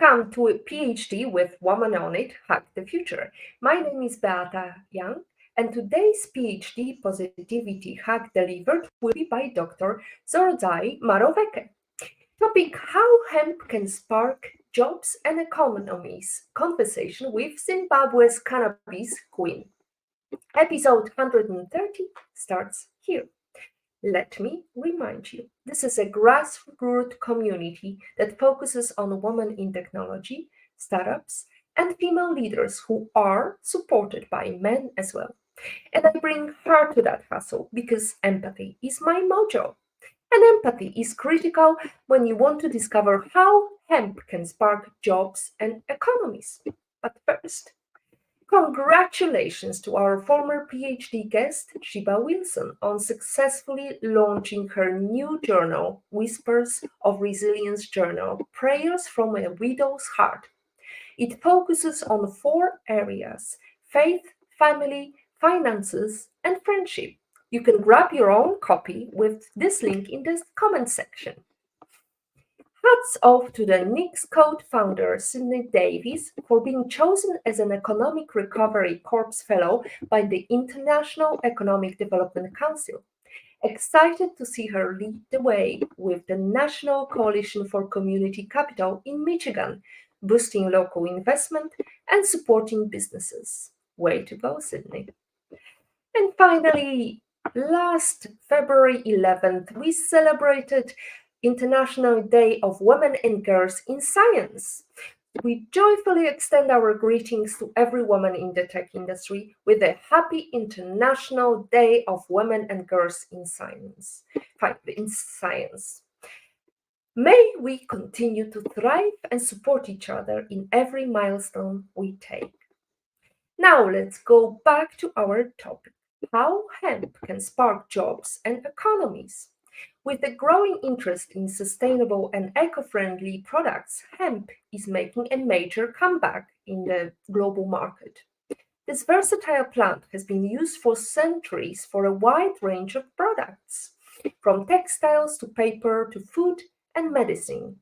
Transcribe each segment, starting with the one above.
Welcome to a PhD with Woman on It, Hack the Future. My name is Beata Young, and today's PhD Positivity Hack delivered will be by Dr. Zorodzai Maroveke. Topic: How hemp can spark jobs and economies. Conversation with Zimbabwe's Cannabis Queen. Episode 130 starts here. Let me remind you, this is a grassroots community that focuses on women in technology, startups, and female leaders who are supported by men as well. And I bring heart to that hustle because empathy is my mojo. And empathy is critical when you want to discover how hemp can spark jobs and economies. But first, congratulations to our former PhD guest, Shiba Wilson, on successfully launching her new journal, Whispers of Resilience Journal, Prayers from a Widow's Heart. It focuses on 4 areas: faith, family, finances, and friendship. You can grab your own copy with this link in the comment section. Hats off to the Nix Code founder, Sydney Davies, for being chosen as an Economic Recovery Corps Fellow by the International Economic Development Council. Excited to see her lead the way with the National Coalition for Community Capital in Michigan, boosting local investment and supporting businesses. Way to go, Sydney. And finally, last February 11th, we celebrated International Day of Women and Girls in Science. We joyfully extend our greetings to every woman in the tech industry with a happy International Day of Women and Girls in Science. May we continue to thrive and support each other in every milestone we take. Now let's go back to our topic: how hemp can spark jobs and economies. With the growing interest in sustainable and eco-friendly products, hemp is making a major comeback in the global market. This versatile plant has been used for centuries for a wide range of products, from textiles to paper to food and medicine.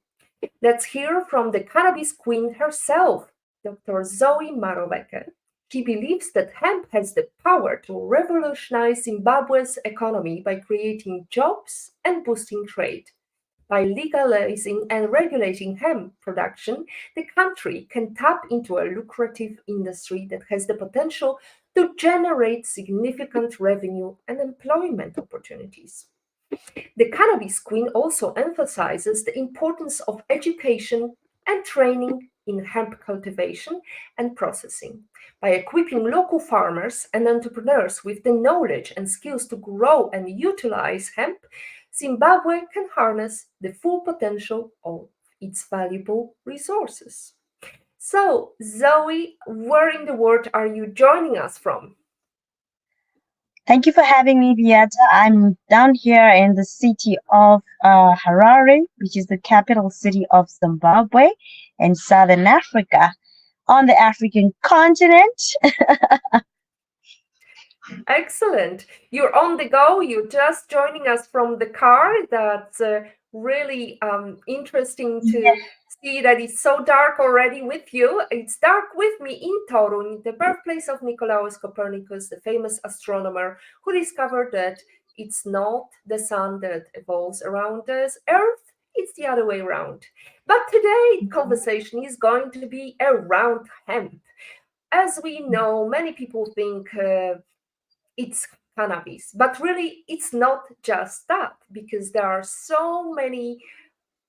Let's hear from the cannabis queen herself, Dr. Zoe Maroveke. She believes that hemp has the power to revolutionize Zimbabwe's economy by creating jobs and boosting trade. By legalizing and regulating hemp production, the country can tap into a lucrative industry that has the potential to generate significant revenue and employment opportunities. The Cannabis Queen also emphasizes the importance of education and training in hemp cultivation and processing. By equipping local farmers and entrepreneurs with the knowledge and skills to grow and utilize hemp, Zimbabwe can harness the full potential of its valuable resources. So, Zoe, where in the world are you joining us from? Thank you for having me, Beata. I'm down here in the city of Harare, which is the capital city of Zimbabwe in Southern Africa, on the African continent. Excellent. You're on the go. You're just joining us from the car. That's really interesting to see that it's so dark already with you. It's dark with me in Torun, the birthplace of Nicolaus Copernicus, the famous astronomer who discovered that it's not the sun that evolves around us, Earth, it's the other way around. But today, conversation is going to be around hemp. As we know, many people think it's cannabis, but really it's not just that, because there are so many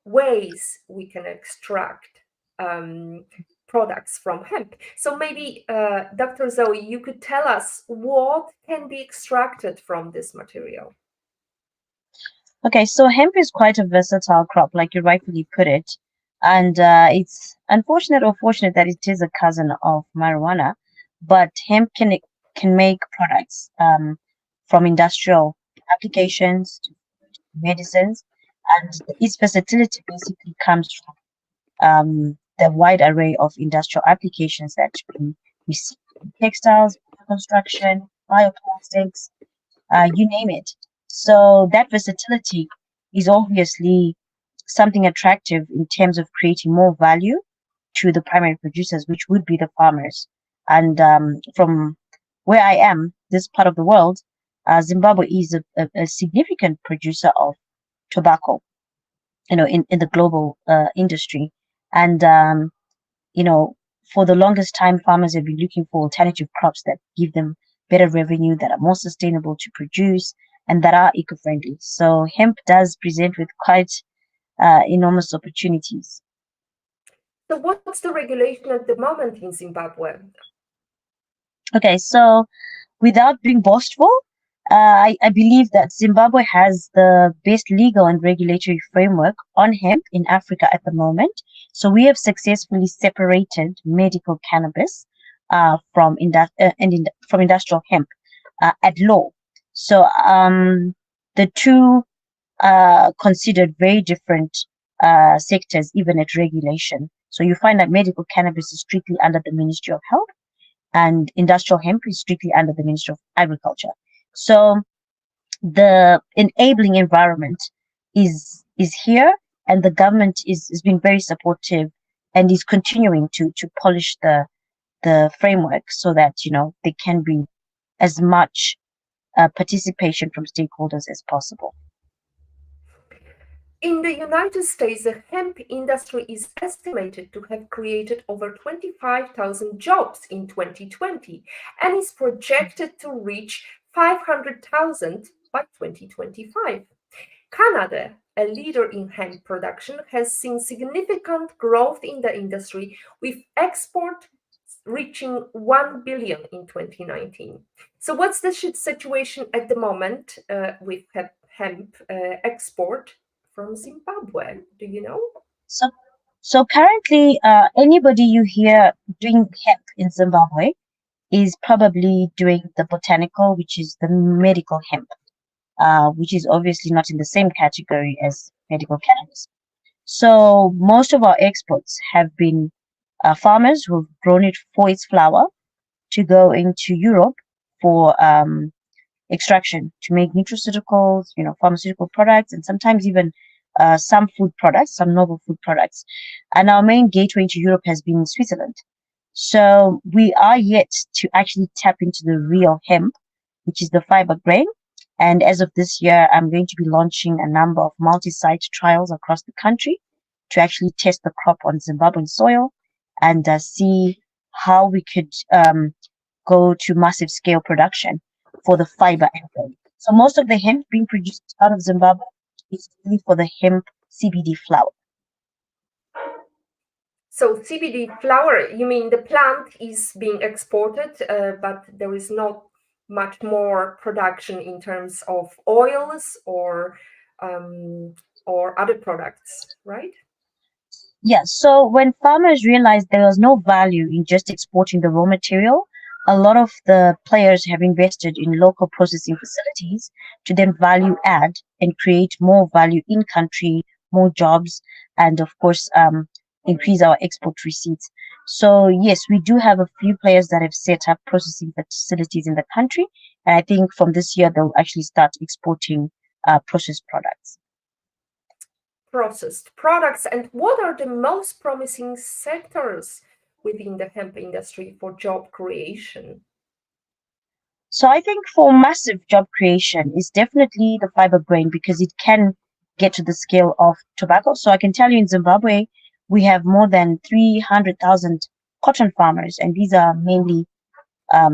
ways we can extract products from hemp. So maybe Dr. Zoe, you could tell us what can be extracted from this material. Okay, so hemp is quite a versatile crop, like you rightfully put it. And it's unfortunate or fortunate that it is a cousin of marijuana, but hemp can make products from industrial applications to medicines, and its versatility basically comes from the wide array of industrial applications that we see in textiles, construction, bioplastics, you name it. So that versatility is obviously something attractive in terms of creating more value to the primary producers, which would be the farmers. And from where I am, this part of the world, Zimbabwe is a significant producer of tobacco, in the global industry. And you know, for the longest time, farmers have been looking for alternative crops that give them better revenue, that are more sustainable to produce, and that are eco-friendly. So hemp does present with quite enormous opportunities. So, what's the regulation at the moment in Zimbabwe? Okay, so without being boastful, I believe that Zimbabwe has the best legal and regulatory framework on hemp in Africa at the moment. So we have successfully separated medical cannabis from industrial hemp at law. So the two considered very different sectors, even at regulation. So you find that medical cannabis is strictly under the Ministry of Health, and industrial hemp is strictly under the Ministry of Agriculture. So the enabling environment is here, and the government is being very supportive and is continuing to polish the framework so that there can be as much participation from stakeholders as possible. In the United States, the hemp industry is estimated to have created over 25,000 jobs in 2020 and is projected to reach 500,000 by 2025. Canada, a leader in hemp production, has seen significant growth in the industry, with export reaching 1 billion in 2019. So, what's the situation at the moment with hemp export from Zimbabwe? Do you know? So, so currently, anybody you hear doing hemp in Zimbabwe is probably doing the botanical, which is the medical hemp, which is obviously not in the same category as medical cannabis. So most of our exports have been farmers who've grown it for its flower to go into Europe for extraction to make nutraceuticals, pharmaceutical products, and sometimes even some food products, some novel food products. And our main gateway into Europe has been Switzerland. So we are yet to actually tap into the real hemp, which is the fiber grain. And as of this year, I'm going to be launching a number of multi-site trials across the country to actually test the crop on Zimbabwean soil and see how we could go to massive scale production for the fiber and grain. So most of the hemp being produced out of Zimbabwe is only for the hemp CBD flower. So CBD flower, you mean the plant is being exported, but there is not much more production in terms of oils or other products, right? Yeah, so when farmers realized there was no value in just exporting the raw material, a lot of the players have invested in local processing facilities to then value add and create more value in country, more jobs, and of course, increase our export receipts. So, yes, we do have a few players that have set up processing facilities in the country. And I think from this year, they'll actually start exporting processed products. Processed products. And what are the most promising sectors within the hemp industry for job creation? So I think for massive job creation is definitely the fiber grain because it can get to the scale of tobacco. So I can tell you in Zimbabwe, we have more than 300,000 cotton farmers, and these are mainly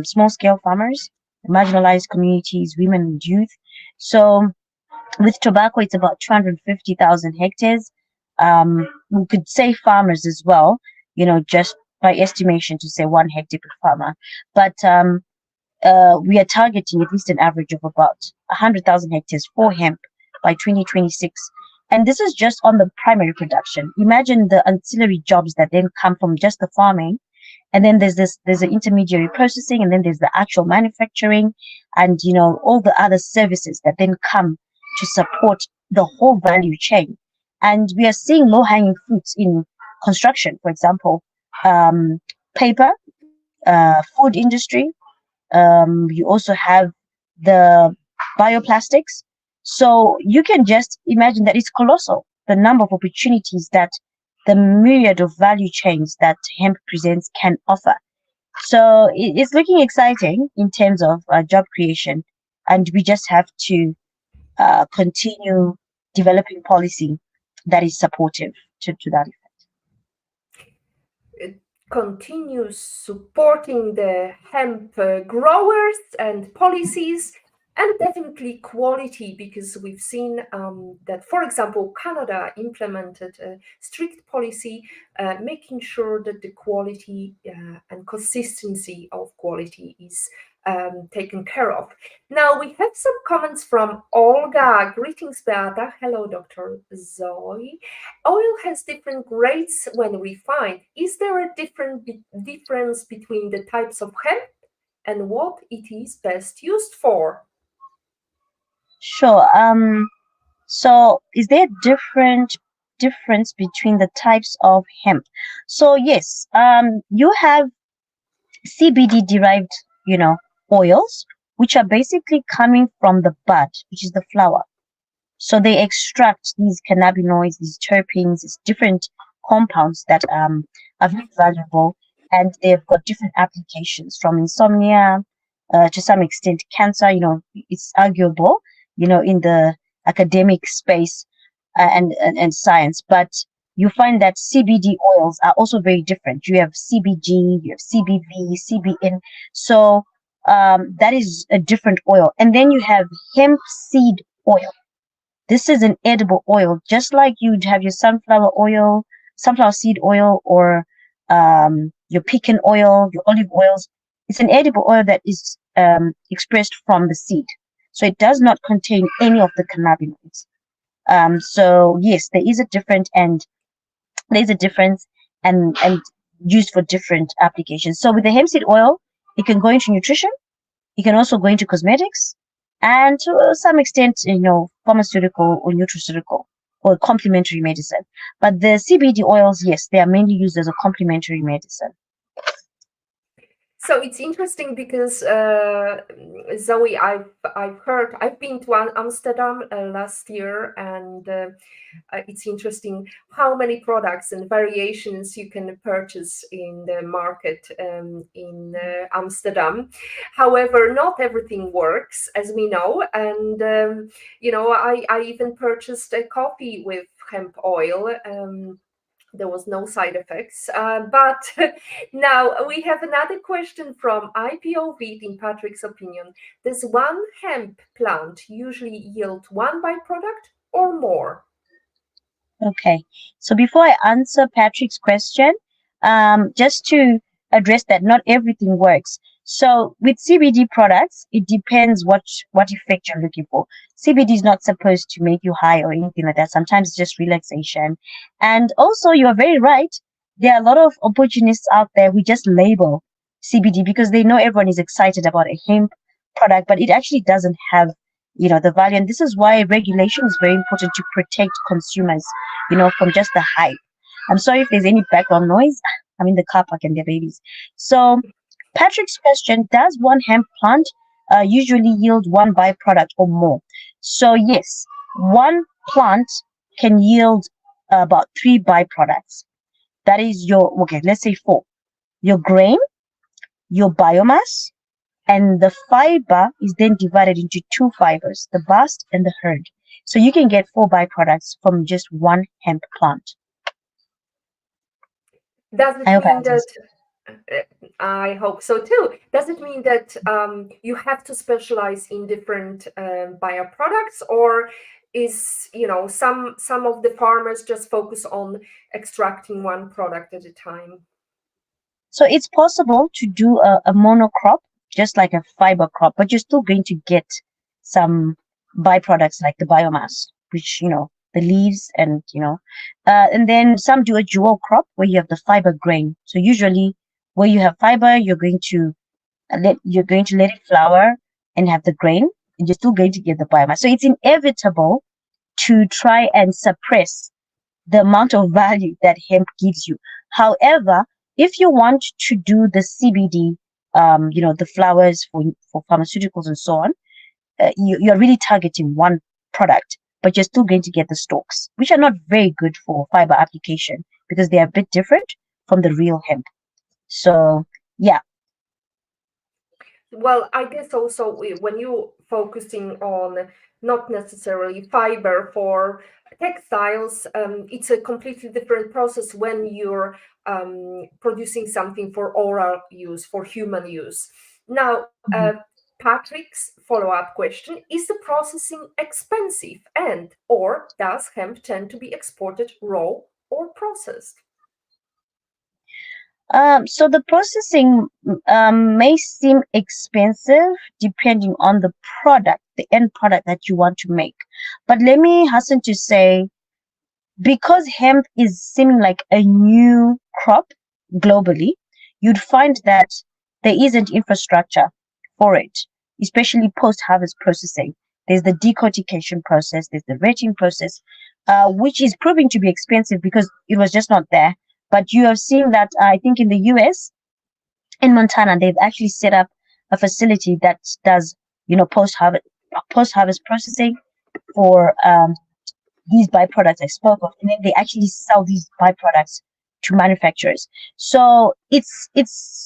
small scale farmers, marginalized communities, women and youth. So with tobacco, it's about 250,000 hectares. We could say farmers as well, just by estimation to say 1 hectare per farmer. But we are targeting at least an average of about 100,000 hectares for hemp by 2026. And this is just on the primary production. Imagine the ancillary jobs that then come from just the farming. And then there's the intermediary processing, and then there's the actual manufacturing, and all the other services that then come to support the whole value chain. And we are seeing low-hanging fruits in construction, for example, paper, food industry, you also have the bioplastics. So you can just imagine that it's colossal, the number of opportunities that the myriad of value chains that hemp presents can offer. So it's looking exciting in terms of job creation, and we just have to continue developing policy that is supportive to that. It continues supporting the hemp growers and policies, and definitely quality, because we've seen that, for example, Canada implemented a strict policy making sure that the quality and consistency of quality is taken care of. Now we have some comments from Olga. Greetings, Beata. Hello, Dr. Zoe. Oil has different grades when refined. Is there a difference between the types of hemp and what it is best used for? Sure. So is there different difference between the types of hemp? So yes, you have CBD derived, you know, oils, which are basically coming from the bud, which is the flower. So they extract these cannabinoids, these terpenes, these different compounds that are very valuable, and they've got different applications from insomnia to some extent cancer. You know, it's arguable, you know, in the academic space and science, but you find that CBD oils are also very different. You have CBG, you have CBV, CBN. So that is a different oil, and then you have hemp seed oil. This is an edible oil, just like you'd have your sunflower oil, sunflower seed oil, or your pecan oil, your olive oils. It's an edible oil that is expressed from the seed. So it does not contain any of the cannabinoids. So yes, there is a difference and used for different applications. So with the hemp seed oil, it can go into nutrition, you can also go into cosmetics and to some extent, you know, pharmaceutical or nutraceutical or complementary medicine. But the CBD oils, yes, they are mainly used as a complementary medicine. So it's interesting because Zoe, I've heard, I've been to Amsterdam last year, and it's interesting how many products and variations you can purchase in the market in Amsterdam. However, not everything works, as we know, and I even purchased a coffee with hemp oil. There was no side effects. But now we have another question from IPOV. In Patrick's opinion, does one hemp plant usually yield one byproduct or more? Okay. So before I answer Patrick's question, just to address that not everything works. So with CBD products, it depends what effect you're looking for. CBD is not supposed to make you high or anything like that. Sometimes it's just relaxation. And also, you are very right. There are a lot of opportunists out there who just label CBD because they know everyone is excited about a hemp product, but it actually doesn't have, you know, the value. And this is why regulation is very important to protect consumers, you know, from just the hype. I'm sorry if there's any background noise. I'm in the car park and the babies. So, Patrick's question: does one hemp plant usually yield one byproduct or more? So, yes, one plant can yield about three byproducts. That is your, okay, let's say four: your grain, your biomass, and the fiber is then divided into two fibers, the bast and the hurd. So you can get four byproducts from just one hemp plant. Does I it hope I mean answered. that I hope so too. Does it mean that you have to specialize in different bioproducts, or is some of the farmers just focus on extracting one product at a time? So it's possible to do a monocrop, just like a fiber crop, but you're still going to get some byproducts like the biomass, which, you know, the leaves and then some do a dual crop where you have the fiber grain. So usually where you have fiber, you're going to let it flower and have the grain, and you're still going to get the biomass. So it's inevitable to try and suppress the amount of value that hemp gives you. However, if you want to do the CBD, the flowers for pharmaceuticals and so on, you're really targeting one product, but you're still going to get the stalks, which are not very good for fiber application because they are a bit different from the real hemp. So yeah. Well, I guess also when you focusing on not necessarily fiber for textiles, it's a completely different process when you're producing something for oral use, for human use. Now, Mhm. Patrick's follow-up question, is the processing expensive and or does hemp tend to be exported raw or processed? So the processing may seem expensive depending on the product, the end product that you want to make. But let me hasten to say, because hemp is seeming like a new crop globally, you'd find that there isn't infrastructure for it, especially post-harvest processing. There's the decortication process, there's the retching process, which is proving to be expensive because it was just not there. But you have seen that I think in the US, in Montana, they've actually set up a facility that does, post-harvest processing for these byproducts I spoke of, and then they actually sell these byproducts to manufacturers. So it's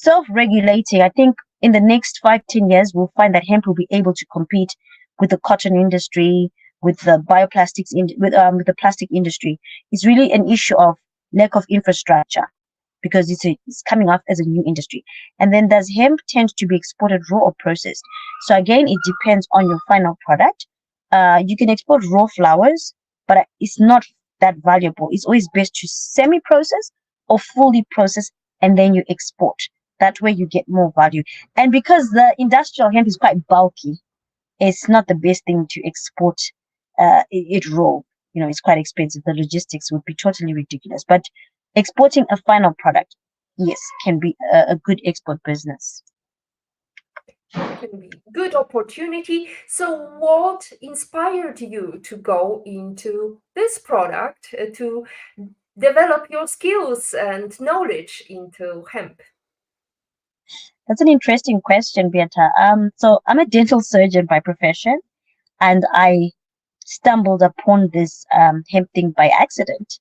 self-regulating. I think in the next 5-10 years, we'll find that hemp will be able to compete with the cotton industry, with the bioplastics, with the plastic industry. It's really an issue of lack of infrastructure because it's coming up as a new industry. And then does hemp tend to be exported raw or processed? So again, it depends on your final product. You can export raw flowers, but it's not that valuable. It's always best to semi-process or fully process and then you export. That way you get more value. And because the industrial hemp is quite bulky, it's not the best thing to export it raw. It's quite expensive. The logistics would be totally ridiculous. But exporting a final product, yes, can be a good export business. Can be good opportunity. So, what inspired you to go into this product to develop your skills and knowledge into hemp? That's an interesting question, Beata. So I'm a dental surgeon by profession, and I stumbled upon this hemp thing by accident.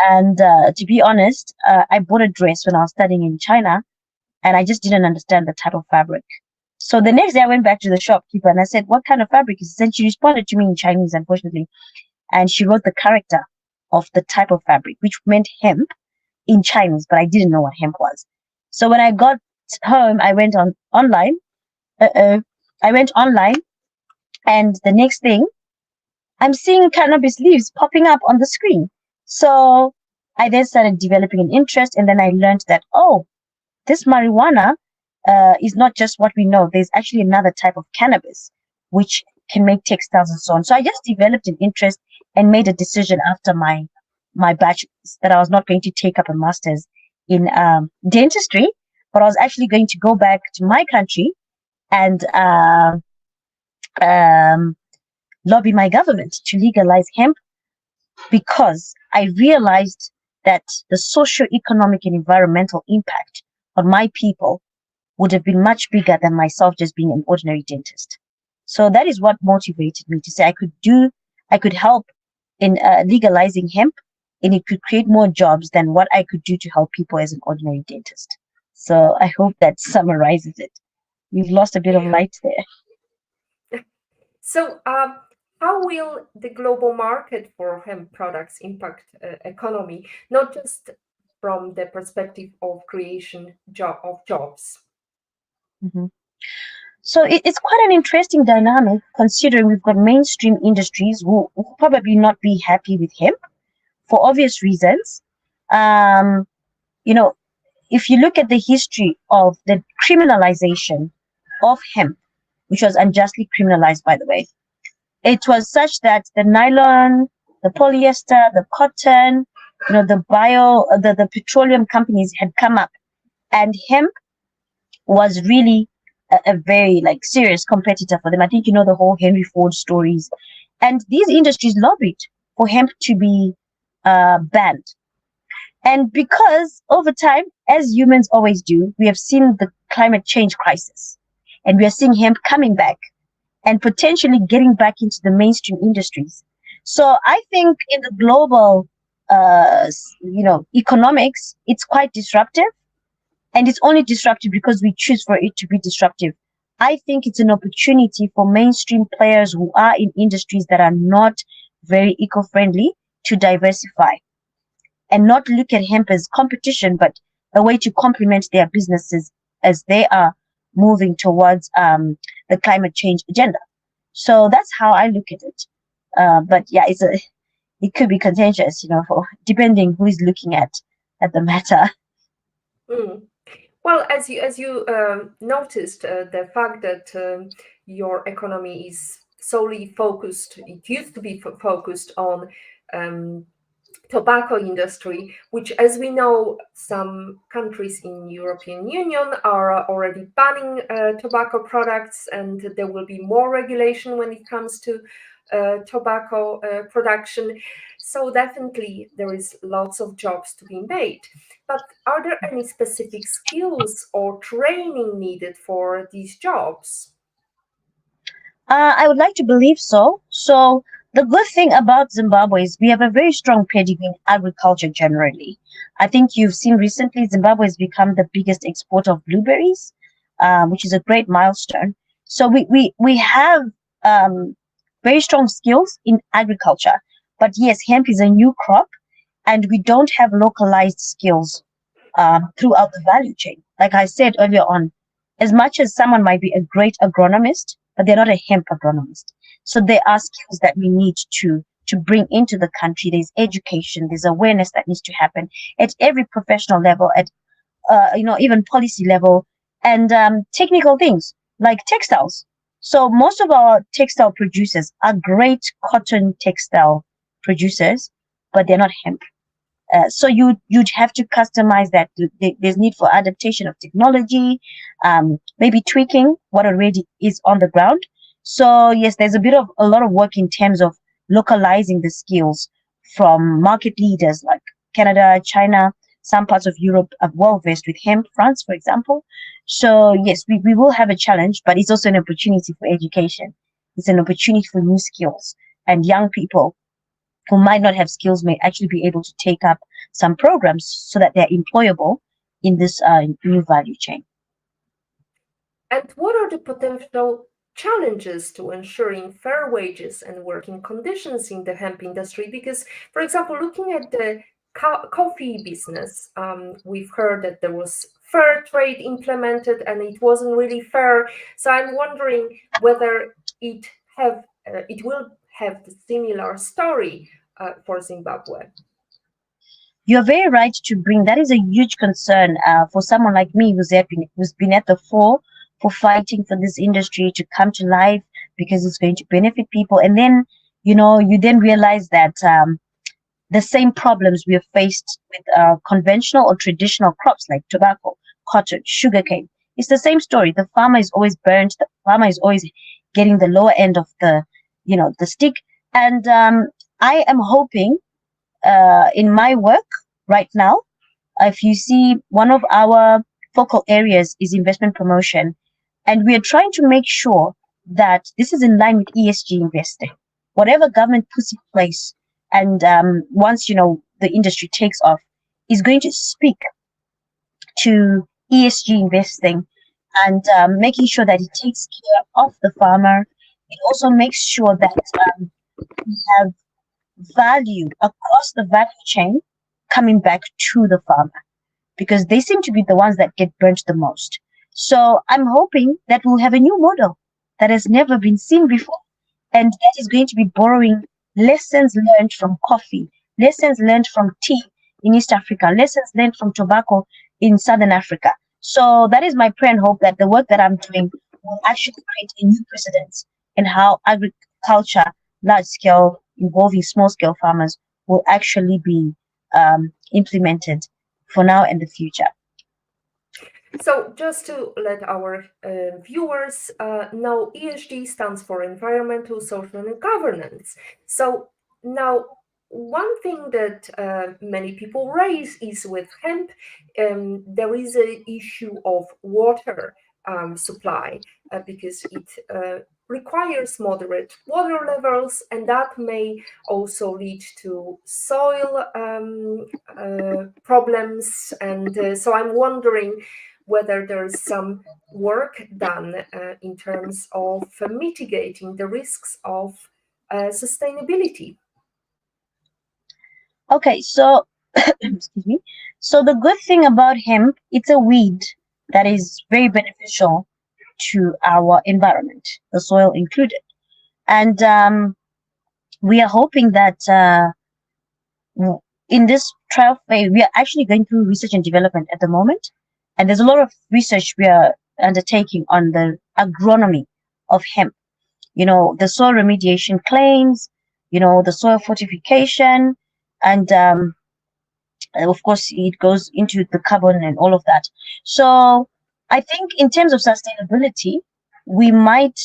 And to be honest, I bought a dress when I was studying in China, and I just didn't understand the type of fabric. So the next day, I went back to the shopkeeper and I said, "What kind of fabric is this?" And she responded to me in Chinese, unfortunately, and she wrote the character of the type of fabric, which meant hemp in Chinese, but I didn't know what hemp was. So when I got home, I went on online. Uh-oh. I went online, and the next thing, I'm seeing cannabis leaves popping up on the screen. So I then started developing an interest, and then I learned that, oh, this marijuana is not just what we know. There's actually another type of cannabis which can make textiles and so on. So I just developed an interest and made a decision after my bachelor's that I was not going to take up a master's in dentistry, but I was actually going to go back to my country and um, lobby my government to legalize hemp because I realized that the socio-economic and environmental impact on my people would have been much bigger than myself just being an ordinary dentist. So that is what motivated me to say I could help in legalizing hemp, and it could create more jobs than what I could do to help people as an ordinary dentist. So I hope that summarizes it. We've lost a bit of light there. So, how will the global market for hemp products impact economy, not just from the perspective of creation of jobs? Mhm. So it's quite an interesting dynamic considering we've got mainstream industries who will probably not be happy with hemp for obvious reasons. Um, you know, if you look at the history of the criminalization of hemp, which was unjustly criminalized, by the way, it was such that the nylon, the polyester, the cotton, the petroleum companies had come up, and hemp was really a very like serious competitor for them. I think you know the whole Henry Ford stories, and these industries lobbied for hemp to be banned. And because over time, as humans always do, we have seen the climate change crisis, and we are seeing hemp coming back and potentially getting back into the mainstream industries. So I think in the global economics, it's quite disruptive, and it's only disruptive because we choose for it to be disruptive. I think it's an opportunity for mainstream players who are in industries that are not very eco-friendly to diversify and not look at hemp as competition, but a way to complement their businesses as they are moving towards the climate change agenda. So that's how I look at it. But yeah, it could be contentious, for depending who is looking at the matter. Mm. Well, as you noticed, the fact that your economy is solely focused, it used to be focused on um, tobacco industry, which, as we know, some countries in European Union are already banning tobacco products, and there will be more regulation when it comes to tobacco production. So definitely there is lots of jobs to be made. But are there any specific skills or training needed for these jobs? I would like to believe so. So the good thing about Zimbabwe is we have a very strong pedigree in agriculture generally. I think you've seen recently Zimbabwe has become the biggest exporter of blueberries, which is a great milestone. So we have um, very strong skills in agriculture. But yes, hemp is a new crop, and we don't have localized skills throughout the value chain. Like I said earlier on, as much as someone might be a great agronomist, but they're not a hemp agronomist. So there are skills that we need to bring into the country. There's education, there's awareness that needs to happen at every professional level, at even policy level, and technical things like textiles. So most of our textile producers are great cotton textile producers, but they're not hemp. So you'd have to customize that. There's need for adaptation of technology, maybe tweaking what already is on the ground. So yes, there's a lot of work in terms of localizing the skills from market leaders like Canada, China, some parts of Europe are well versed with hemp, France, for example. So yes, we will have a challenge, but it's also an opportunity for education. It's an opportunity for new skills, and young people who might not have skills may actually be able to take up some programs so that they're employable in this new value chain. And what are the potential challenges to ensuring fair wages and working conditions in the hemp industry? Because, for example, looking at the coffee business, we've heard that there was fair trade implemented and it wasn't really fair. So I'm wondering whether it will have the similar story for Zimbabwe. You're very right to bring that is a huge concern for someone like me who's been at the fore for fighting for this industry to come to life because it's going to benefit people. And then, you then realize that the same problems we have faced with conventional or traditional crops like tobacco, cotton, sugarcane. It's the same story. The farmer is always burnt. The farmer is always getting the lower end of the stick. And I am hoping in my work right now, if you see, one of our focal areas is investment promotion, and we are trying to make sure that this is in line with ESG investing. Whatever government puts in place, and once the industry takes off, is going to speak to ESG investing and making sure that it takes care of the farmer. It also makes sure that we have value across the value chain coming back to the farmer because they seem to be the ones that get burnt the most. So I'm hoping that we'll have a new model that has never been seen before, and that is going to be borrowing lessons learned from coffee, lessons learned from tea in East Africa, lessons learned from tobacco in Southern Africa. So that is my prayer and hope that the work that I'm doing will actually create a new precedent in how agriculture, large scale, involving small scale farmers, will actually be implemented for now and the future. So, just to let our viewers know, ESG stands for environmental, social, and governance. So, now one thing that many people raise is with hemp, there is an issue of water supply because it requires moderate water levels, and that may also lead to soil problems. And so I'm wondering whether there's some work done in terms of mitigating the risks of sustainability. Okay, so excuse me. So the good thing about hemp, it's a weed that is very beneficial to our environment, the soil included. And we are hoping that in this trial phase, we are actually going through research and development at the moment. And there's a lot of research we are undertaking on the agronomy of hemp, the soil remediation claims, the soil fortification, and of course, it goes into the carbon and all of that. So I think in terms of sustainability, we might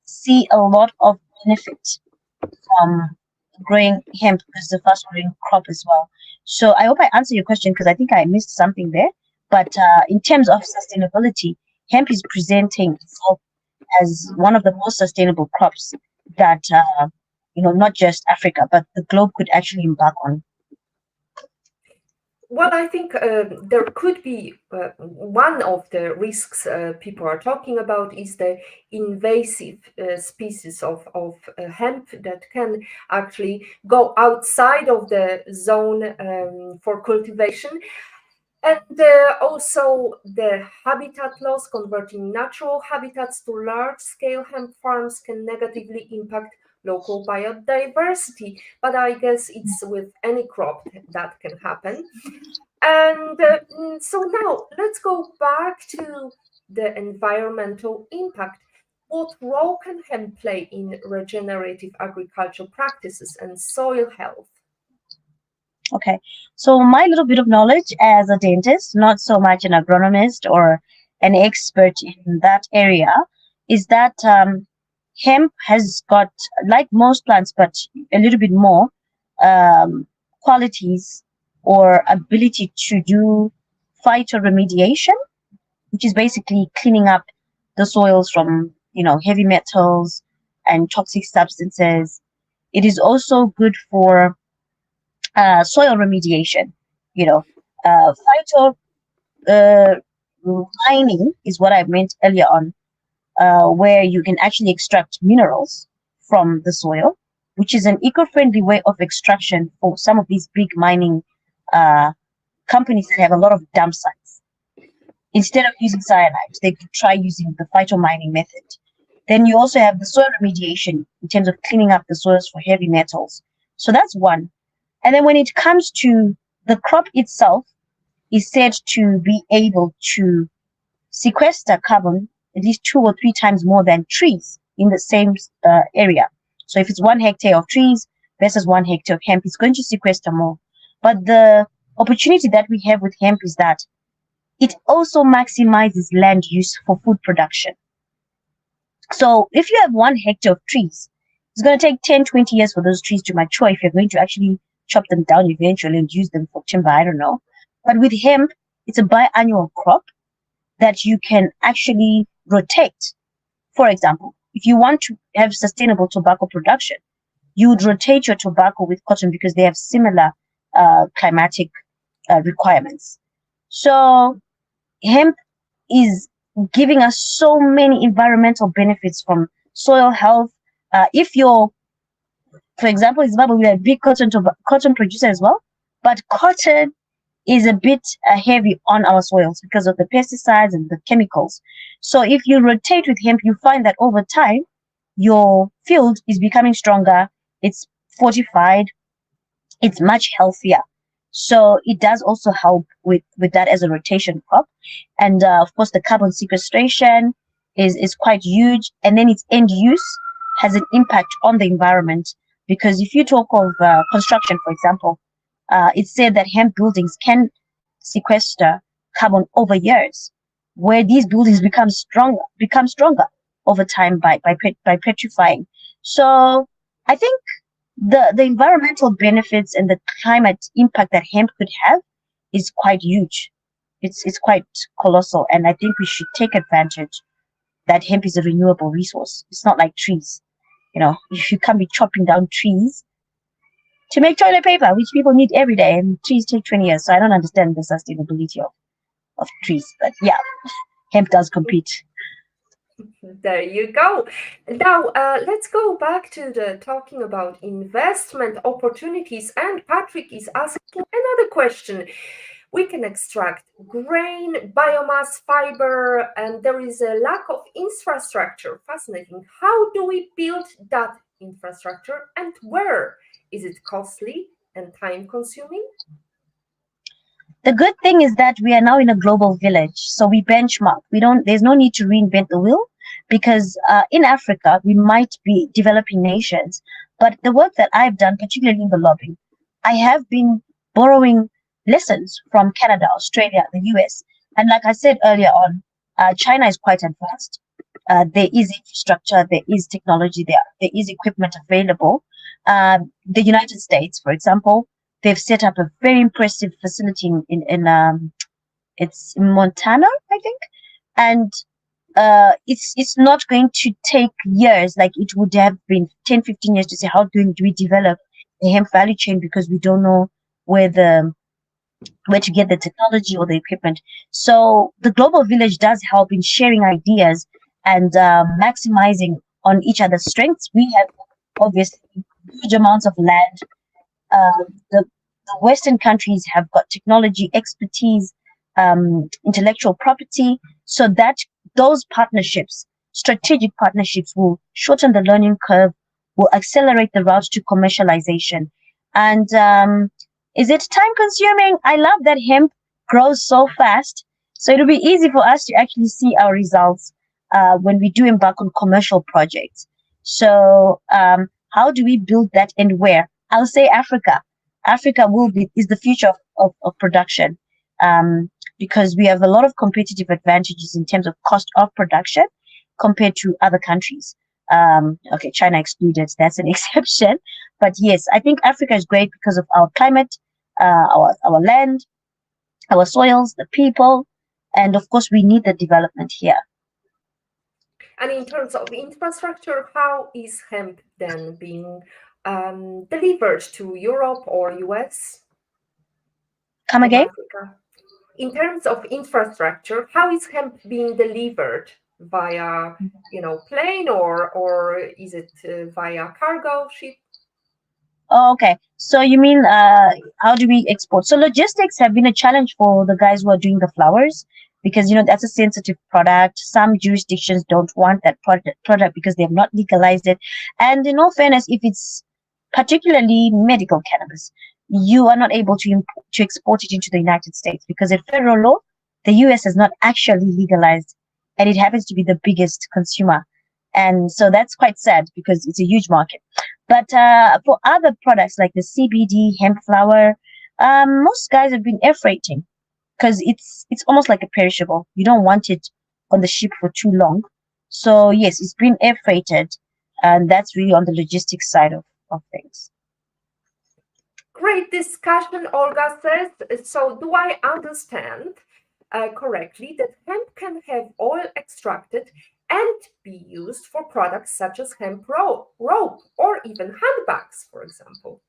see a lot of benefit from growing hemp because it's the fast growing crop as well. So I hope I answer your question because I think I missed something there. But in terms of sustainability, hemp is presenting itself as one of the most sustainable crops that not just Africa but the globe could actually embark on. Well, I think there could be one of the risks people are talking about is the invasive species of hemp that can actually go outside of the zone for cultivation. And also the habitat loss, converting natural habitats to large-scale hemp farms can negatively impact local biodiversity. But I guess it's with any crop that can happen. And so now let's go back to the environmental impact. What role can hemp play in regenerative agriculture practices and soil health? Okay, so my little bit of knowledge as a dentist, not so much an agronomist or an expert in that area, is that hemp has got, like most plants, but a little bit more qualities or ability to do phytoremediation, which is basically cleaning up the soils from, heavy metals and toxic substances. It is also good for soil remediation. Phyto uh, mining is what I meant earlier on, where you can actually extract minerals from the soil, which is an eco-friendly way of extraction for some of these big mining uh, companies that have a lot of dump sites. Instead of using cyanide, they could try using the phytomining method. Then you also have the soil remediation in terms of cleaning up the soils for heavy metals. So that's one. And then when it comes to the crop itself, is said to be able to sequester carbon at least 2 or 3 times more than trees in the same area. So if it's 1 hectare of trees versus 1 hectare of hemp, it's going to sequester more. But the opportunity that we have with hemp is that it also maximizes land use for food production. So if you have 1 hectare of trees, it's going to take 10, 20 years for those trees to mature if you're going to actually chop them down eventually and use them for timber. I don't know. But with hemp, it's a biannual crop that you can actually rotate. For example, if you want to have sustainable tobacco production, you would rotate your tobacco with cotton because they have similar climatic requirements. So hemp is giving us so many environmental benefits from soil health. If you're, for example, in Zimbabwe, we are a big cotton producer as well, but cotton is a bit heavy on our soils because of the pesticides and the chemicals. So if you rotate with hemp, you find that over time, your field is becoming stronger, it's fortified, it's much healthier. So it does also help with that as a rotation crop. And of course, the carbon sequestration is quite huge. And then its end use has an impact on the environment. Because if you talk of construction, for example, it's said that hemp buildings can sequester carbon over years, where these buildings become stronger over time by petrifying. So I think the environmental benefits and the climate impact that hemp could have is quite huge. It's quite colossal, and I think we should take advantage. that hemp is a renewable resource. It's not like trees. You can't be chopping down trees to make toilet paper, which people need every day, and trees take 20 years. So I don't understand the sustainability of trees. But yeah, hemp does compete. There you go. Now, let's go back to the talking about investment opportunities. And Patrick is asking another question. We can extract grain, biomass, fiber, and there is a lack of infrastructure. Fascinating. How do we build that infrastructure and where? Is it costly and time consuming? The good thing is that we are now in a global village, so we benchmark. We don't. There's no need to reinvent the wheel, because in Africa we might be developing nations, but the work that I've done, particularly in the lobbying, I have been borrowing lessons from Canada, Australia, the US, and like I said earlier on, China is quite advanced. There is infrastructure, there is technology, there is equipment available. The United States, for example, they've set up a very impressive facility in it's in Montana, I think, and it's not going to take years like it would have been 10, 15 years to say do we develop a hemp value chain, because we don't know where the where to get the technology or the equipment. So the global village does help in sharing ideas and maximizing on each other's strengths. We have obviously huge amounts of land. The Western countries have got technology, expertise, intellectual property, so that those partnerships, strategic partnerships, will shorten the learning curve, will accelerate the route to commercialization. And is it time consuming? I love that hemp grows so fast, so it'll be easy for us to actually see our results when we do embark on commercial projects. So how do we build that, and where? I'll say Africa. Africa is the future of production, because we have a lot of competitive advantages in terms of cost of production compared to other countries. Okay, China excluded, that's an exception. But yes, I think Africa is great because of our climate, our land, our soils, the people, and of course, we need the development here. And in terms of infrastructure, how is hemp then being delivered to Europe or US Come from again? Africa? In terms of infrastructure, how is hemp being delivered via, plane or is it via cargo ship? Oh, okay. So you mean how do we export? So logistics have been a challenge for the guys who are doing the flowers, because that's a sensitive product. Some jurisdictions don't want that product because they have not legalized it. And in all fairness, if it's particularly medical cannabis, you are not able to export it into the United States, because in federal law, the US has not actually legalized, and it happens to be the biggest consumer. And so that's quite sad because it's a huge market. But for other products like the CBD, hemp flower, most guys have been air freighting, because it's almost like a perishable. You don't want it on the ship for too long. So yes, it's been air freighted, and that's really on the logistics side of things. Great discussion, Olga says. So, do I understand correctly that hemp can have oil extracted and be used for products such as hemp rope or even handbags, for example?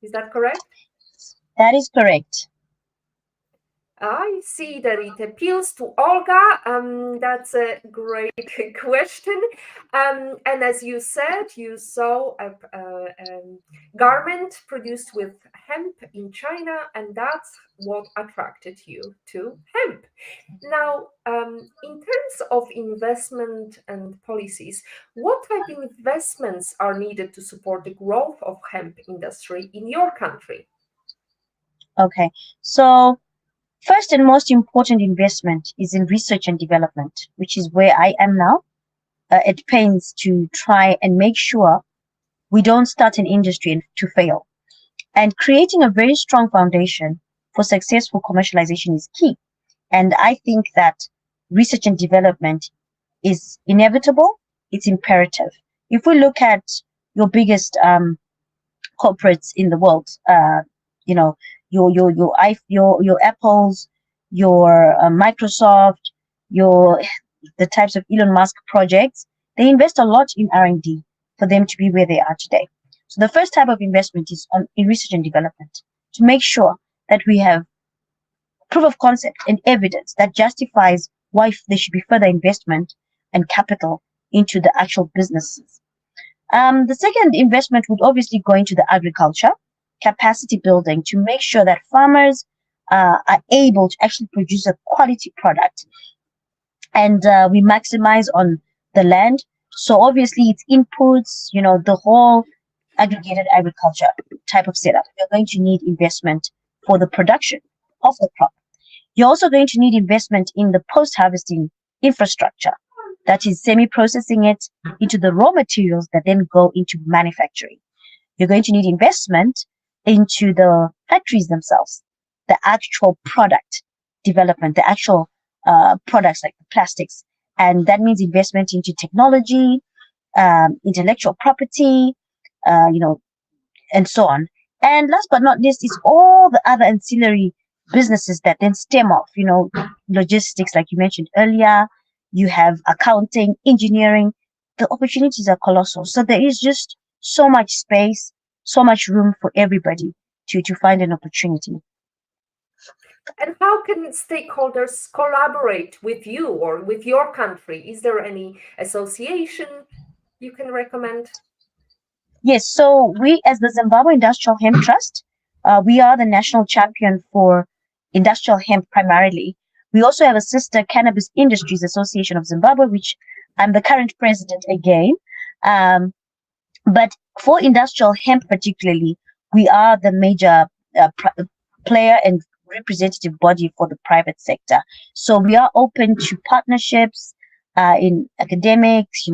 Is that correct? That is correct. I see that it appeals to Olga. That's a great question. And as you said, you saw a garment produced with hemp in China, and that's what attracted you to hemp. Now, in terms of investment and policies, what type of investments are needed to support the growth of hemp industry in your country? Okay. So first and most important investment is in research and development, which is where I am now. It pains to try and make sure we don't start an industry to fail. And creating a very strong foundation for successful commercialization is key. And I think that research and development is inevitable, it's imperative. If we look at your biggest corporates in the world, you know, your Apples, your Microsoft, your the types of Elon Musk projects, they invest a lot in R&D for them to be where they are today. So the first type of investment is in research and development to make sure that we have proof of concept and evidence that justifies why there should be further investment and capital into the actual businesses. The second investment would obviously go into the agriculture, capacity building to make sure that farmers are able to actually produce a quality product and we maximize on the land. So obviously it's inputs, the whole aggregated agriculture type of setup. You're going to need investment for the production of the crop. You're also going to need investment in the post-harvesting infrastructure, that is semi-processing it into the raw materials that then go into manufacturing. You're going to need investment into the factories themselves, the actual product development, the actual products like the plastics. And that means investment into technology, intellectual property, you know, and so on. And last but not least is all the other ancillary businesses that then stem off, logistics, like you mentioned earlier. You have accounting, engineering. The opportunities are colossal. So there is just so much space, so much room for everybody to find an opportunity. And how can stakeholders collaborate with you or with your country? Is there any association you can recommend? Yes, so we, as the Zimbabwe Industrial Hemp Trust, we are the national champion for industrial hemp primarily. We also have a sister Cannabis Industries Association of Zimbabwe, which I'm the current president again. Um, but for industrial hemp particularly, we are the major player and representative body for the private sector. So we are open to partnerships in academics,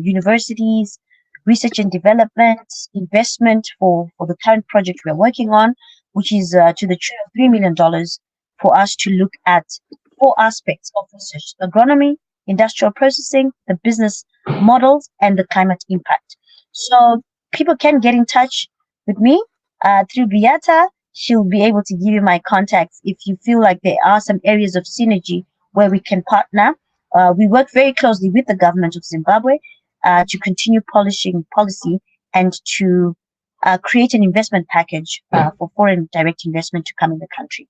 universities, research and development, investment for the current project we're working on, which is to the tune of $3 million for us to look at four aspects of research: agronomy, industrial processing, the business models, and the climate impact. So people can get in touch with me through Beata. She'll be able to give you my contacts if you feel like there are some areas of synergy where we can partner. We work very closely with the government of Zimbabwe to continue polishing policy and to create an investment package for foreign direct investment to come in the country.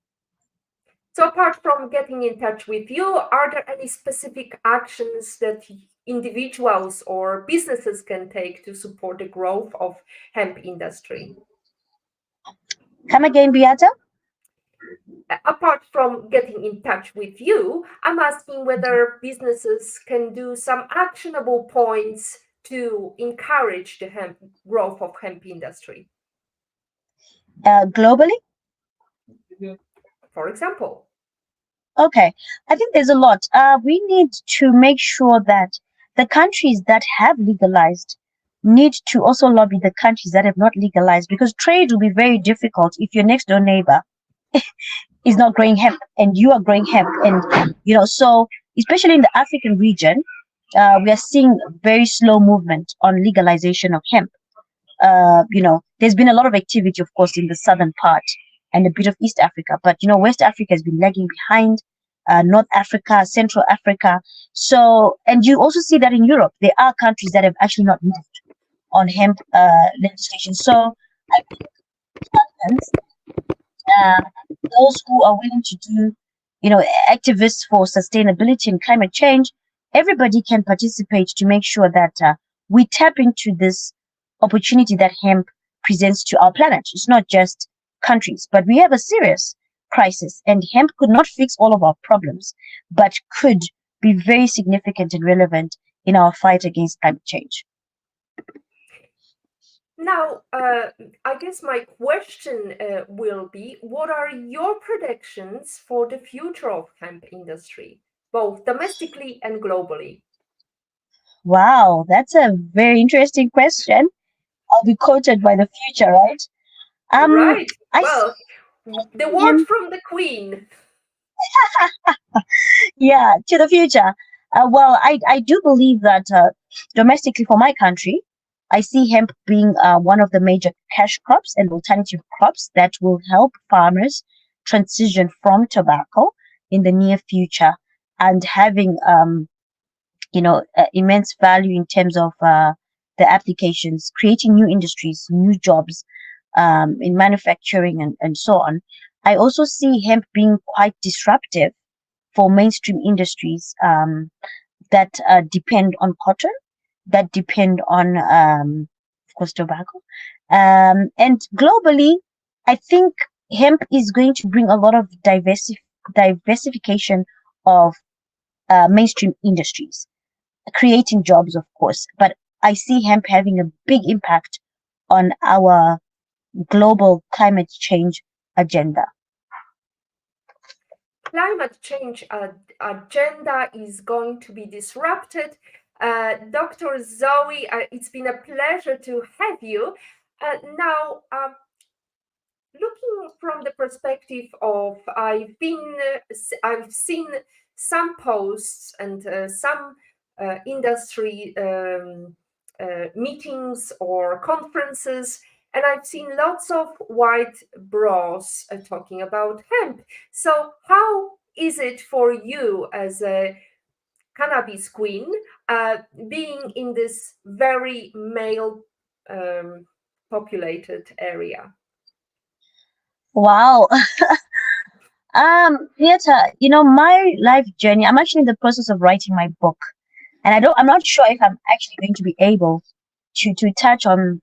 So apart from getting in touch with you, are there any specific actions that individuals or businesses can take to support the growth of hemp industry? Come again, Beata? Apart from getting in touch with you, I'm asking whether businesses can do some actionable points to encourage the growth of hemp industry. Globally? For example. Okay, I think there's a lot. We need to make sure that the countries that have legalized need to also lobby the countries that have not legalized, because trade will be very difficult if your next door neighbor is not growing hemp and you are growing hemp. And, so especially in the African region, we are seeing very slow movement on legalization of hemp. There's been a lot of activity, of course, in the southern part and a bit of East Africa, but West Africa has been lagging behind. North Africa, Central Africa. So, and you also see that in Europe, there are countries that have actually not moved on hemp legislation. So, I think uh, those who are willing to do, activists for sustainability and climate change, everybody can participate to make sure that we tap into this opportunity that hemp presents to our planet. It's not just countries, but we have a serious crisis, and hemp could not fix all of our problems, but could be very significant and relevant in our fight against climate change. Now, I guess my question will be, what are your predictions for the future of hemp industry, both domestically and globally? Wow, that's a very interesting question. I'll be quoted by the future, right? Right. I Well, the see word him, from the Queen. yeah, to the future. Well, I do believe that domestically for my country, I see hemp being one of the major cash crops and alternative crops that will help farmers transition from tobacco in the near future and having immense value in terms of the applications, creating new industries, new jobs in manufacturing and so on. I also see hemp being quite disruptive for mainstream industries that depend on cotton, that depend on, of course, tobacco. And globally, I think hemp is going to bring a lot of diversification of mainstream industries, creating jobs, of course. But I see hemp having a big impact on our global climate change agenda. Climate change agenda is going to be disrupted. Dr. Zoe, it's been a pleasure to have you. Now, looking from the perspective of I've seen some posts and some industry meetings or conferences, and I've seen lots of white bros talking about hemp. So how is it for you as a cannabis queen, being in this very male populated area? Wow. Beata, my life journey, I'm actually in the process of writing my book. And I'm not sure if I'm actually going to be able to touch on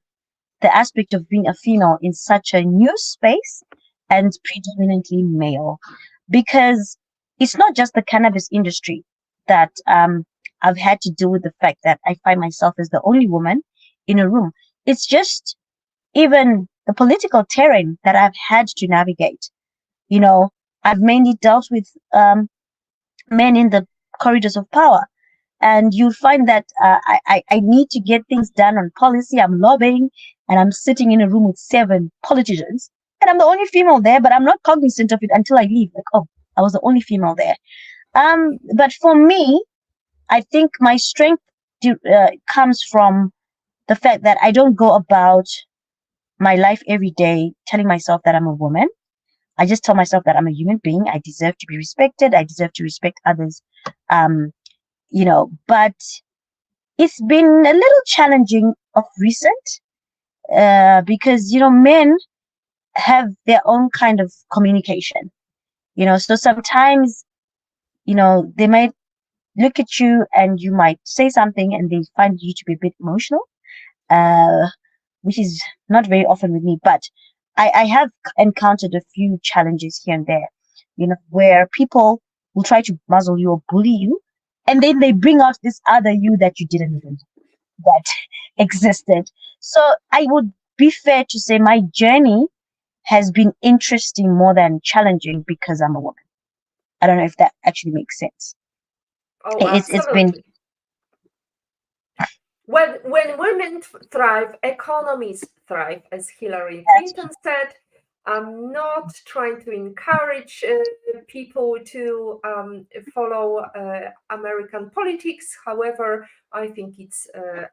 the aspect of being a female in such a new space and predominantly male, because it's not just the cannabis industry that I've had to deal with the fact that I find myself as the only woman in a room. It's just even the political terrain that I've had to navigate. You know, I've mainly dealt with men in the corridors of power, and you'll find that I need to get things done on policy. I'm lobbying, and I'm sitting in a room with 7 politicians, and I'm the only female there, but I'm not cognizant of it until I leave. Like, oh, I was the only female there. But for me, I think my strength comes from the fact that I don't go about my life every day telling myself that I'm a woman. I just tell myself that I'm a human being. I deserve to be respected. I deserve to respect others. Um, but it's been a little challenging of recent, because men have their own kind of communication. So sometimes they might look at you and you might say something and they find you to be a bit emotional, uh, which is not very often with me. But I have encountered a few challenges here and there, where people will try to muzzle you or bully you, and then they bring out this other you that you didn't even that existed. So I would be fair to say my journey has been interesting more than challenging because I'm a woman. I don't know if that actually makes sense. Oh, It's been absolutely. When women thrive, economies thrive, as Hillary Clinton said. I'm not trying to encourage people to follow American politics. However, I think it's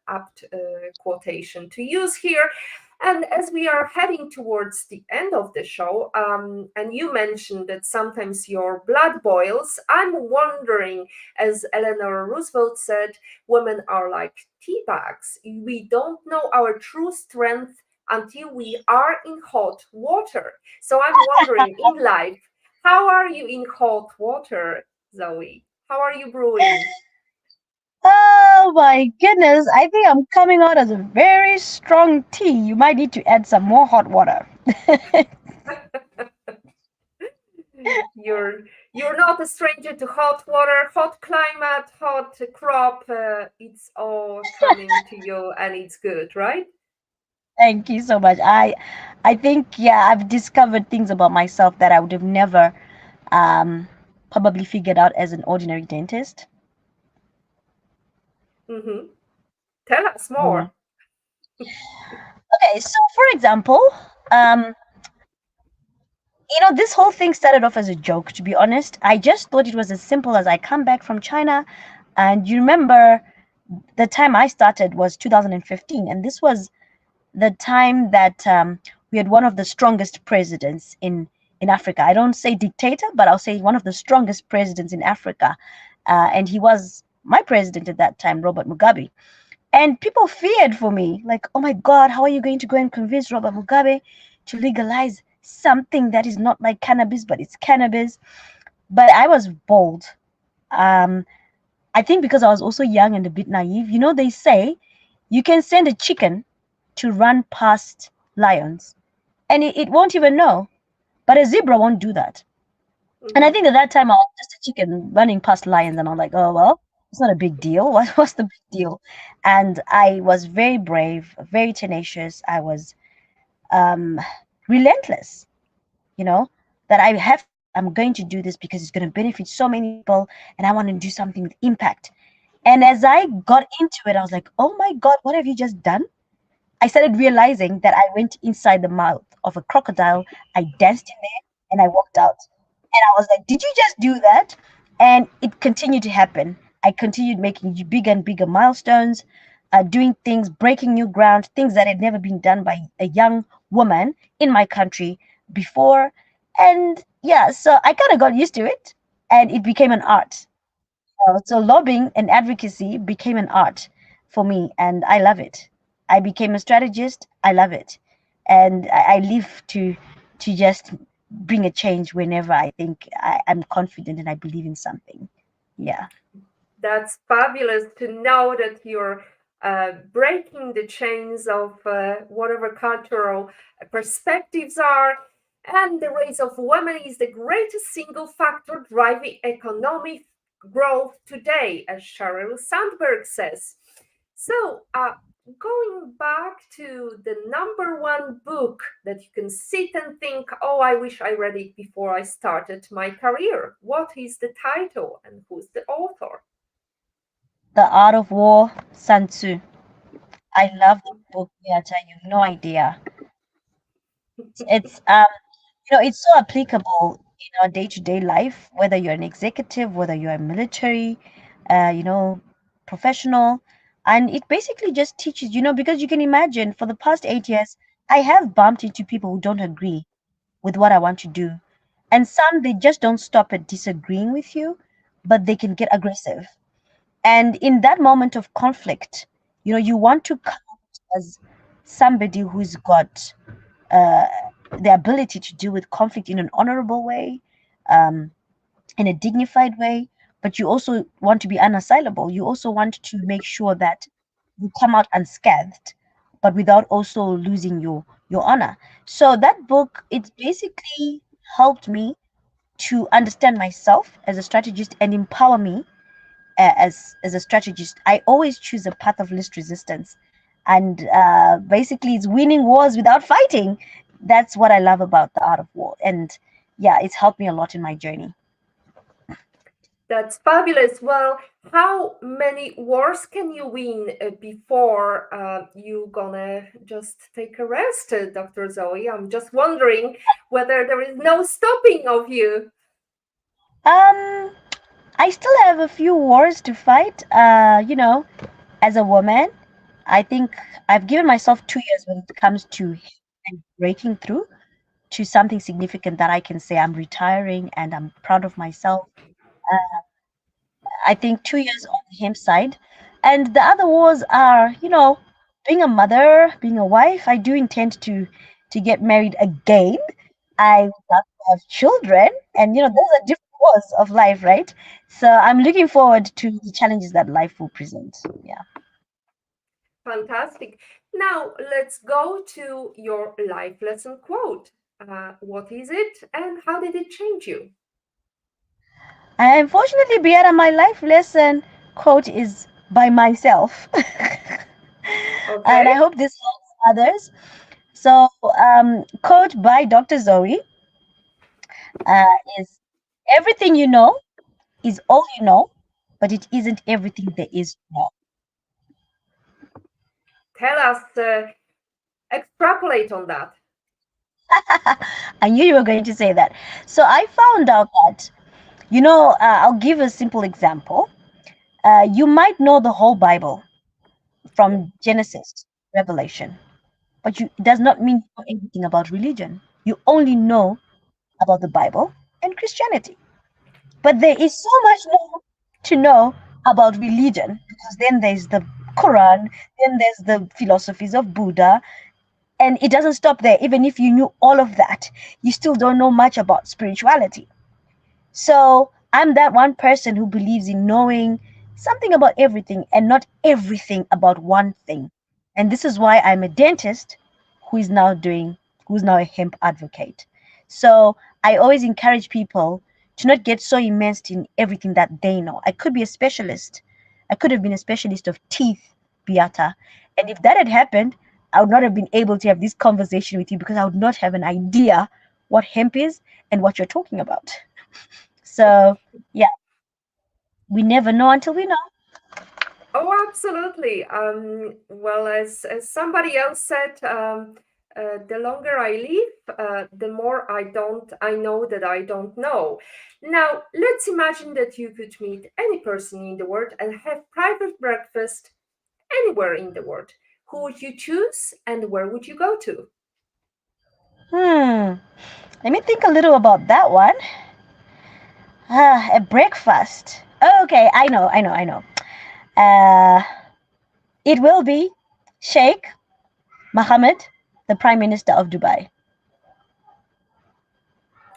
apt quotation to use here. And as we are heading towards the end of the show, and you mentioned that sometimes your blood boils, I'm wondering, as Eleanor Roosevelt said, women are like tea bags. We don't know our true strength until we are in hot water. So I'm wondering, in life, how are you in hot water, Zoe? How are you brewing? Oh my goodness, I think I'm coming out as a very strong tea. You might need to add some more hot water. you're you're not a stranger to hot water, hot climate, hot crop. It's all coming to you, and it's good, right? Thank you so much. I think, yeah, I've discovered things about myself that I would have never um probably figured out as an ordinary dentist. Mm-hmm. Tell us Yeah. more. Okay, so for example, um this whole thing started off as a joke, to be honest. I just thought it was as simple as I come back from China, and you remember the time I started was 2015, and this was the time that we had one of the strongest presidents in Africa. I don't say dictator, but I'll say one of the strongest presidents in Africa, and he was my president at that time, Robert Mugabe. And people feared for me, like, oh my God, how are you going to go and convince Robert Mugabe to legalize something that is not like cannabis, but it's cannabis? But I was bold. Um, I think because I was also young and a bit naive. You know, they say you can send a chicken to run past lions and it won't even know, but a zebra won't do that. And I Mhm. think at that time I was just a chicken running past lions, and I'm like, oh well, it's not a big deal. What's the big deal? And I was very brave, very tenacious. I was um, relentless, you know, that I'm going to do this because it's going to benefit so many people, and I want to do something with impact. And as I got into it, I was like, oh my God, what have you just done? I started realizing that I went inside the mouth of a crocodile, I danced in there, and I walked out. And I was like, did you just do that? And it continued to happen. I continued making bigger and bigger milestones, doing things, breaking new ground, things that had never been done by a young woman in my country before. And yeah, so I kind of got used to it, and it became an art. So lobbying and advocacy became an art for me, and I love it. I became a strategist. I love it, and I live to just bring a change whenever I think I'm confident and I believe in something. Yeah. That's fabulous to know that you're breaking the chains of whatever cultural perspectives are. And the race of women is the greatest single factor driving economic growth today, as Sheryl Sandberg says. So, going back to the number one book that you can sit and think, oh, I wish I read it before I started my career. What is the title and who's the author? The Art of War, Sun Tzu. I love the book, Beata. You have no idea. It's it's so applicable in our day-to-day life, whether you're an executive, whether you're a military, you know, professional. And it basically just teaches, because you can imagine for the past 8 years, I have bumped into people who don't agree with what I want to do. And some, they just don't stop at disagreeing with you, but they can get aggressive. And in that moment of conflict, you want to come as somebody who's got uh, the ability to deal with conflict in an honorable way, um, in a dignified way, but you also want to be unassailable. You also want to make sure that you come out unscathed, but without also losing your honor. So that book, it basically helped me to understand myself as a strategist and empower me as a strategist. I always choose a path of least resistance, and basically, it's winning wars without fighting. That's what I love about the art of war, and yeah, it's helped me a lot in my journey. That's fabulous. Well, how many wars can you win before you gonna just take a rest, Dr. Zoe? I'm just wondering whether there is no stopping of you. Um, I still have a few wars to fight. As a woman, I think I've given myself 2 years when it comes to breaking through to something significant that I can say I'm retiring and I'm proud of myself. Uh, I think 2 years on the hemp side. And the other wars are, being a mother, being a wife. I do intend to get married again. I would love to have children. And those are different wars of life, right? So I'm looking forward to the challenges that life will present. Yeah. Fantastic. Now let's go to your life lesson quote. What is it and how did it change you? And unfortunately, Beata, my life lesson quote is by myself. And I Okay. hope this helps others. So, quote by Dr. Zoe is everything you know is all you know, but it isn't everything there is to know. Tell us, extrapolate on that. I knew you were going to say that. So I found out that, I'll give a simple example. You might know the whole Bible Yeah. from Genesis, Revelation, but it does not mean you know everything about religion. You only know about the Bible and Christianity. But there is so much more to know about religion, because then there's the Quran, then there's the philosophies of Buddha, and it doesn't stop there. Even if you knew all of that, you still don't know much about spirituality. So I'm that one person who believes in knowing something about everything and not everything about one thing. And this is why I'm a dentist who is now doing, who's now a hemp advocate. So I always encourage people to not get so immersed in everything that they know. I could be a specialist. I could have been a specialist of teeth, Beata. And if that had happened, I would not have been able to have this conversation with you because I would not have an idea what hemp is and what you're talking about. So, yeah, we never know until we know. Oh, absolutely. Well, as somebody else said, the longer I live, the more I know that I don't know. Now, let's imagine that you could meet any person in the world and have private breakfast anywhere in the world. Who would you choose and where would you go to? Hmm. Let me think a little about that one. A breakfast. Okay, I know. Uh, it will be Sheikh Mohammed, the Prime Minister of Dubai.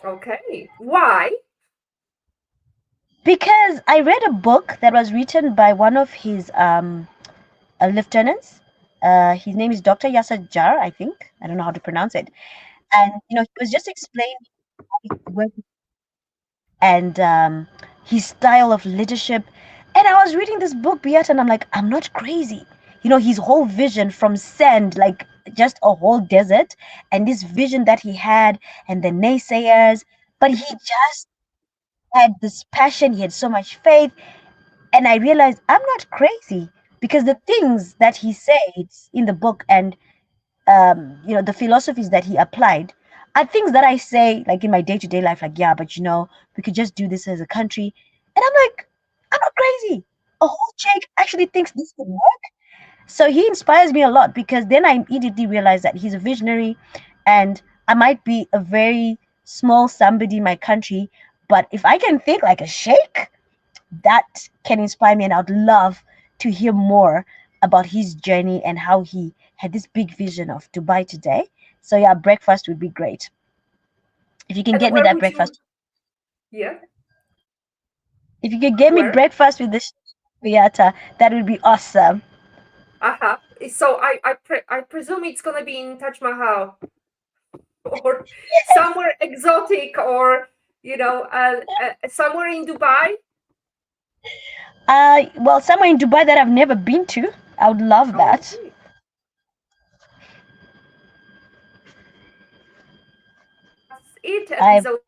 Okay. Why? Because I read a book that was written by one of his lieutenants. His name is Dr. Yasser Jar, I think. I don't know how to pronounce it. And, he was just explaining where and his style of leadership. And I was reading this book, Beata, and I'm like, I'm not crazy. His whole vision from sand, like just a whole desert, and this vision that he had, and the naysayers, but he just had this passion, he had so much faith. And I realized I'm not crazy because the things that he says in the book and the philosophies that he applied are things that I say like in my day-to-day life, like, yeah, but we could just do this as a country. And I'm like, I'm not crazy. A whole check actually thinks this could work. So he inspires me a lot because then I immediately realize that he's a visionary and I might be a very small somebody in my country, but if I can think like a sheikh, that can inspire me, and I'd love to hear more about his journey and how he had this big vision of Dubai today. So yeah, breakfast would be great. If you can And get me where that would you? breakfast, Yeah. if you could get me Where? breakfast with this Beata, that would be awesome. Uh-huh. So I presume it's gonna be in Taj Mahal or somewhere exotic or somewhere in Dubai. Well, somewhere in Dubai that I've never been to. I would love that. Okay. That's it. I Episode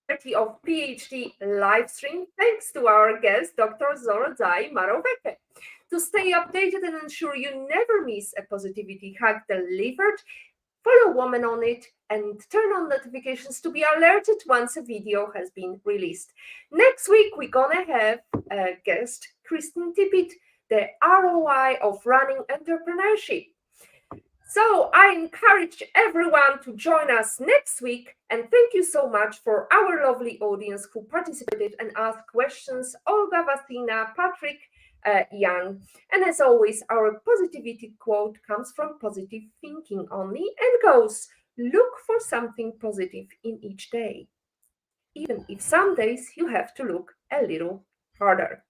30 of PhD live stream. Thanks to our guest, Dr. Zorodzai Maroveke. To stay updated and ensure you never miss a positivity hack delivered, follow Woman on it and turn on notifications to be alerted once a video has been released. Next week, we're gonna have a guest, Kristen Tippett, the ROI of running entrepreneurship. So I encourage everyone to join us next week. And thank you so much for our lovely audience who participated and asked questions: Olga, Vasina, Patrick, Young. And as always, our positivity quote comes from Positive Thinking Only and goes: look for something positive in each day, even if some days you have to look a little harder.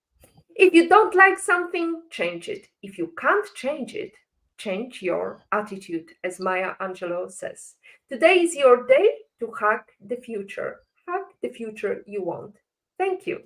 If you don't like something, change it. If you can't change it, change your attitude, as Maya Angelou says. Today is your day to hack the future. Hack the future you want. Thank you.